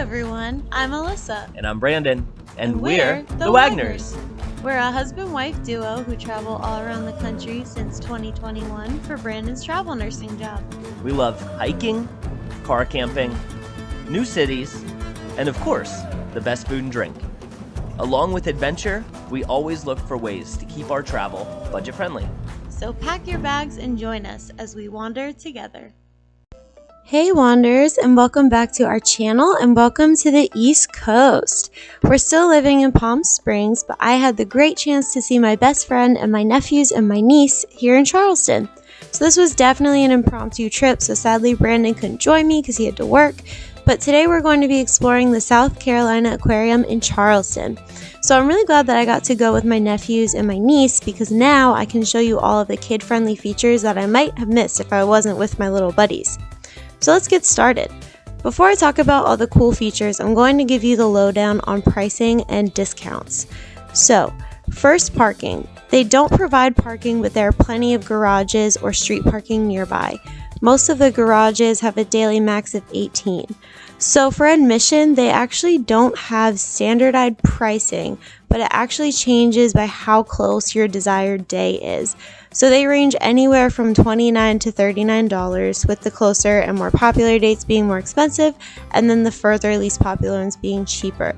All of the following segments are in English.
Everyone, I'm Alyssa. And I'm Brandon. And we're the Wagners. We're a husband-wife duo who travel all around the country since 2021 for Brandon's travel nursing job. We love hiking, car camping, new cities, and of course, the best food and drink. Along with adventure, we always look for ways to keep our travel budget-friendly. So pack your bags and join us as we wander together. Hey Wanderers, and welcome back to our channel and welcome to the East Coast. We're still living in Palm Springs, but I had the great chance to see my best friend and my nephews and my niece here in Charleston. So this was definitely an impromptu trip, so sadly Brandon couldn't join me because he had to work. But today we're going to be exploring the South Carolina Aquarium in Charleston. So I'm really glad that I got to go with my nephews and my niece because now I can show you all of the kid-friendly features that I might have missed if I wasn't with my little buddies. So let's get started. Before I talk about all the cool features, I'm going to give you the lowdown on pricing and discounts. So, first, parking. They don't provide parking, but there are plenty of garages or street parking nearby. Most of the garages have a daily max of 18. So for admission, they actually don't have standardized pricing, but it actually changes by how close your desired day is. So they range anywhere from $29 to $39, with the closer and more popular dates being more expensive, and then the further least popular ones being cheaper.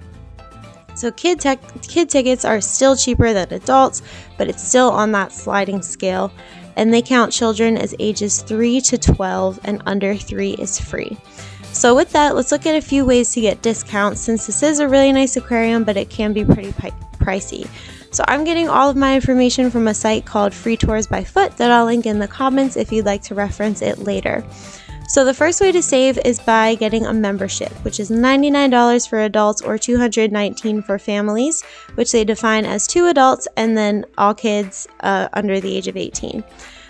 So kid tickets are still cheaper than adults, but it's still on that sliding scale, and they count children as ages 3 to 12, and under 3 is free. So with that, let's look at a few ways to get discounts, since this is a really nice aquarium, but it can be pretty pricey. So I'm getting all of my information from a site called Free Tours by Foot that I'll link in the comments if you'd like to reference it later. So the first way to save is by getting a membership, which is $99 for adults or $219 for families, which they define as 2 adults and then all kids under the age of 18.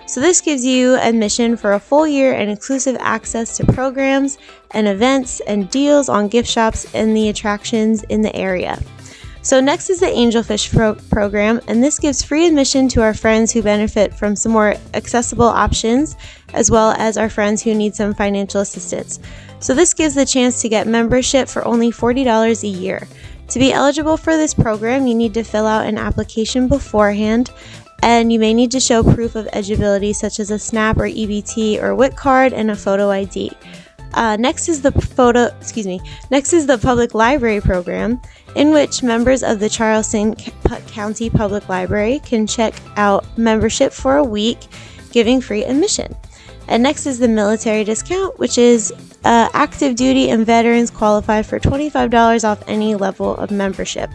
So this gives you admission for a full year and exclusive access to programs and events and deals on gift shops and the attractions in the area. So next is the Angelfish program, and this gives free admission to our friends who benefit from some more accessible options, as well as our friends who need some financial assistance. So this gives the chance to get membership for only $40 a year. To be eligible for this program, you need to fill out an application beforehand, and you may need to show proof of eligibility such as a SNAP or EBT or WIC card and a photo ID. Next is the Public Library program, in which members of the Charleston County Public Library can check out membership for a week, giving free admission. And next is the military discount, which is active duty and veterans qualify for $25 off any level of membership.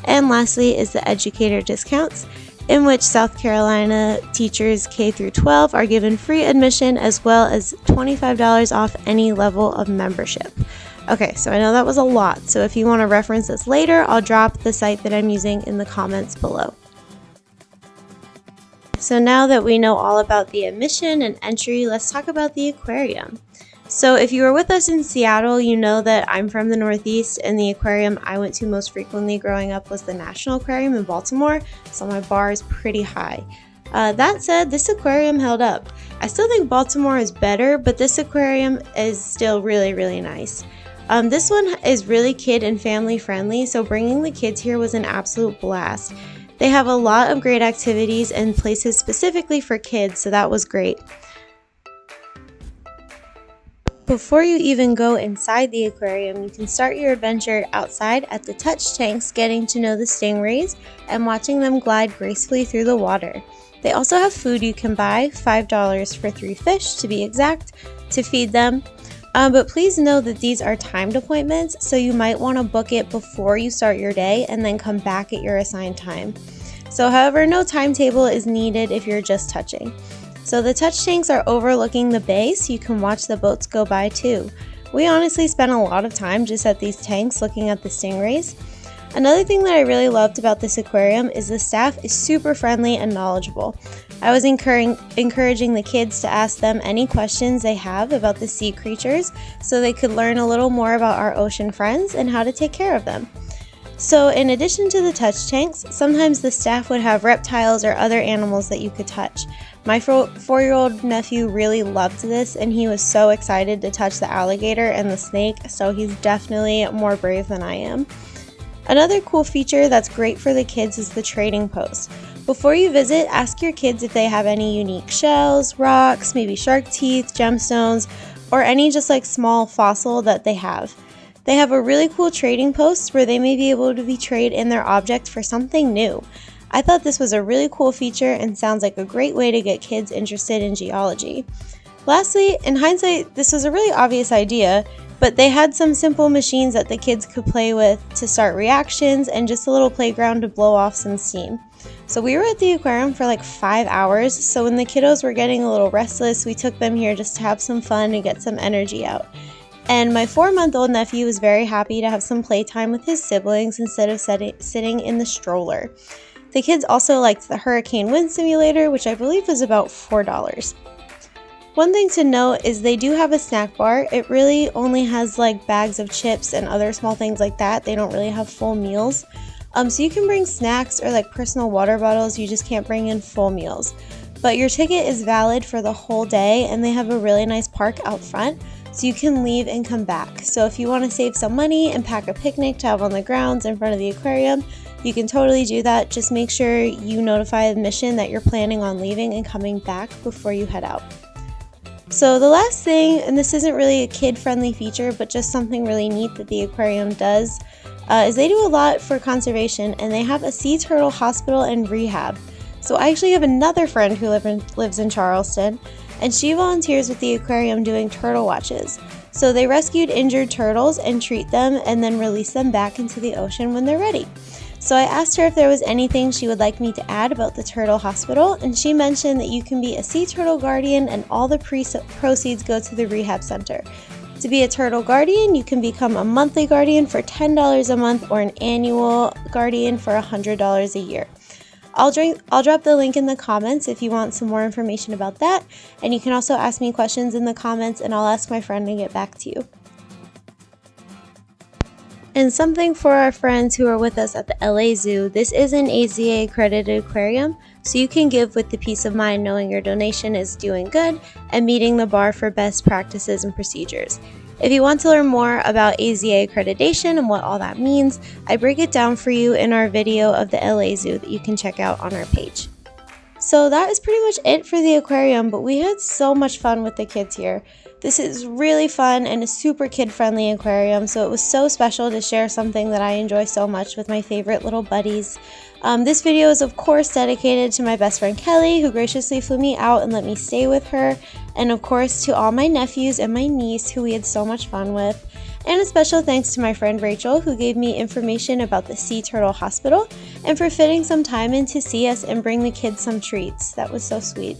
And lastly is the educator discounts, in which South Carolina teachers K through 12 are given free admission as well as $25 off any level of membership. Okay, so I know that was a lot, so if you want to reference this later, I'll drop the site that I'm using in the comments below. So now that we know all about the admission and entry, let's talk about the aquarium. So if you were with us in Seattle, you know that I'm from the Northeast, and the aquarium I went to most frequently growing up was the National Aquarium in Baltimore, so my bar is pretty high. That said, this aquarium held up. I still think Baltimore is better, but this aquarium is still really, really nice. This one is really kid and family friendly, so bringing the kids here was an absolute blast. They have a lot of great activities and places specifically for kids, so that was great. Before you even go inside the aquarium, you can start your adventure outside at the touch tanks, getting to know the stingrays and watching them glide gracefully through the water. They also have food you can buy, $5 for 3 fish to be exact, to feed them. But please know that these are timed appointments, so you might want to book it before you start your day and then come back at your assigned time. So however, no timetable is needed if you're just touching. So the touch tanks are overlooking the bay, so you can watch the boats go by too. We honestly spent a lot of time just at these tanks looking at the stingrays. Another thing that I really loved about this aquarium is the staff is super friendly and knowledgeable. I was encouraging the kids to ask them any questions they have about the sea creatures so they could learn a little more about our ocean friends and how to take care of them. So in addition to the touch tanks, sometimes the staff would have reptiles or other animals that you could touch. My 4-year-old nephew really loved this, and he was so excited to touch the alligator and the snake, so he's definitely more brave than I am. Another cool feature that's great for the kids is the trading post. Before you visit, ask your kids if they have any unique shells, rocks, maybe shark teeth, gemstones, or any just like small fossil that they have. They have a really cool trading post where they may be able to trade in their object for something new. I thought this was a really cool feature and sounds like a great way to get kids interested in geology. Lastly, in hindsight, this was a really obvious idea, but they had some simple machines that the kids could play with to start reactions and just a little playground to blow off some steam. So we were at the aquarium for like 5 hours, so when the kiddos were getting a little restless, we took them here just to have some fun and get some energy out. And my 4-month-old nephew was very happy to have some playtime with his siblings instead of sitting in the stroller. The kids also liked the hurricane wind simulator, which I believe was about $4. One thing to note is they do have a snack bar. It really only has like bags of chips and other small things like that. They don't really have full meals. So you can bring snacks or like personal water bottles, you just can't bring in full meals. But your ticket is valid for the whole day, and they have a really nice park out front, so you can leave and come back. So if you want to save some money and pack a picnic to have on the grounds in front of the aquarium, you can totally do that. Just make sure you notify admission that you're planning on leaving and coming back before you head out. So the last thing, and this isn't really a kid-friendly feature, but just something really neat that the aquarium does, is they do a lot for conservation, and they have a sea turtle hospital and rehab. So I actually have another friend who lives in Charleston, and she volunteers with the aquarium doing turtle watches. So they rescued injured turtles and treat them and then release them back into the ocean when they're ready. So I asked her if there was anything she would like me to add about the turtle hospital, and she mentioned that you can be a sea turtle guardian and all the proceeds go to the rehab center. To be a turtle guardian, you can become a monthly guardian for $10 a month or an annual guardian for $100 a year. I'll drop the link in the comments if you want some more information about that, and you can also ask me questions in the comments and I'll ask my friend to get back to you. And something for our friends who are with us at the LA Zoo, this is an AZA accredited aquarium, so you can give with the peace of mind knowing your donation is doing good and meeting the bar for best practices and procedures. If you want to learn more about AZA accreditation and what all that means, I break it down for you in our video of the LA Zoo that you can check out on our page. So that is pretty much it for the aquarium, but we had so much fun with the kids here. This is really fun and a super kid-friendly aquarium, so it was so special to share something that I enjoy so much with my favorite little buddies. This video is of course dedicated to my best friend Kelly, who graciously flew me out and let me stay with her, and of course to all my nephews and my niece who we had so much fun with. And a special thanks to my friend Rachel, who gave me information about the Sea Turtle Hospital and for fitting some time in to see us and bring the kids some treats. That was so sweet.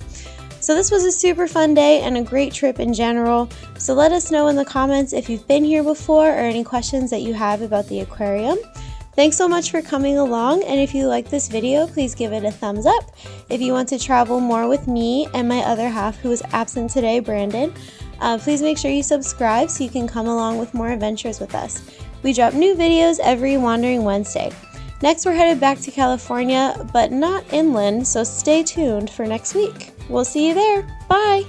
So this was a super fun day and a great trip in general. So let us know in the comments if you've been here before or any questions that you have about the aquarium. Thanks so much for coming along, and if you like this video, please give it a thumbs up. If you want to travel more with me and my other half who is absent today, Brandon, please make sure you subscribe so you can come along with more adventures with us. We drop new videos every Wandering Wednesday. Next, we're headed back to California, but not inland, so stay tuned for next week. We'll see you there. Bye!